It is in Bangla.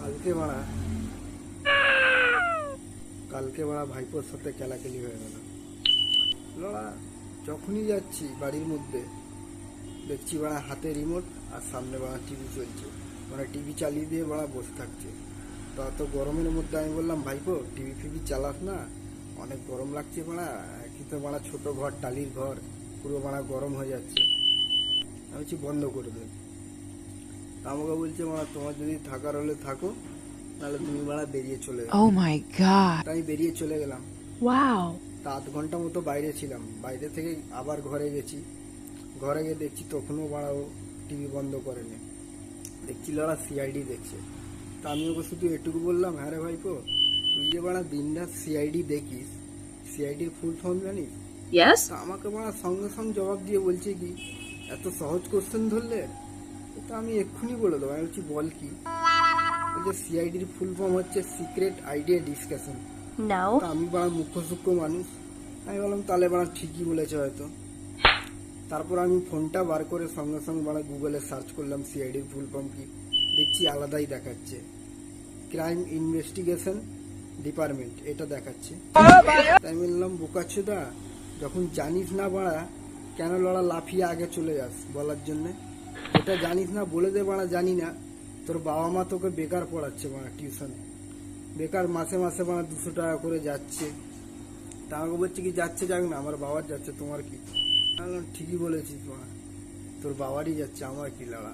কালকে মারা কালকে মারা ভাইপোর সাথে খেলাখেলি হয়ে গেল। লড়া যখনই যাচ্ছি বাড়ির মধ্যে দেখছি বাড়া হাতে রিমোট আর সামনে বাড়া টিভি চলছে, মানে টিভি চালিয়ে দিয়ে বাড়া বসে থাকছে। তো এত গরমের মধ্যে আমি বললাম ভাইপো টিভি ফিভি চালাস না, অনেক গরম লাগছে বাড়া, কিন্তু বাড়া ছোট ঘর, টালির ঘর, পুরো বাড়া গরম হয়ে যাচ্ছে। আমি বলছি বন্ধ করে দে। আমাকে বলছে বাড়া তোমার যদি থাকার হলে থাকো, নাহলে তুমি বাড়া বেরিয়ে চলে যাও। Oh my god. তাই বেরিয়ে চলে গেলাম। Wow. তা আধ ঘন্টা মতো বাইরে ছিলাম, বাইরে থেকে আবার ঘরে গেছি। ঘরে গিয়ে দেখছি তখনও বাড়াও টিভি বন্ধ করেনি। দেখছি লড়া সিআইডি দেখছে। তা আমি ওকে শুধু এটুকু বললাম, হ্যাঁ রে ভাইপো তুই যে বাড়া দিনরাত সিআইডি দেখিস, সিআইডির ফুল ফর্ম জানিস? Yes? তা আমাকে বাড়া সঙ্গে সঙ্গে জবাব দিয়ে বলছে কি, এত সহজ কোশ্চেন ধরলে? তো আমি এক্ষুনি বলে দেবো। আমি বলছি বল কি? বলছে সিআইডির ফুল ফর্ম হচ্ছে সিক্রেট আইডিয়া ডিসকাশন। No. তা আমি বাড়া মুখ্য সূক্ষ্ম মানুষ, আমি বললাম তাহলে বাড়া ঠিকই বলেছে হয়তো। তারপর আমি ফোনটা বার করে সঙ্গে সঙ্গে বাড়া গুগলে সার্চ করলাম সিআইডির ফুল ফর্ম কি। দেখছি আলাদাই দেখাচ্ছে, ক্রাইম ইনভেস্টিগেশন ডিপার্টমেন্ট এটা দেখাচ্ছে। তাই বললাম বোকাচ্ছুদা, যখন জানিস না বাড়া কেন লড়া লাফিয়ে আগে চলে যাস বলার জন্যে? এটা জানিস না বলে দে বাড়া জানি না। তোর বাবা মা তোকে বেকার পড়াচ্ছে বাড়া টিউশনে, বেকার মাসে মাসে বাড়া 200 টাকা করে যাচ্ছে। তা আমাকে বলছে কি যাচ্ছে যাক না, আমার বাবার যাচ্ছে, তোমার কি? আমি বললাম ঠিকই বলেছিস বাড়া, তোর বাবারই যাচ্ছে, আমার কি লড়া।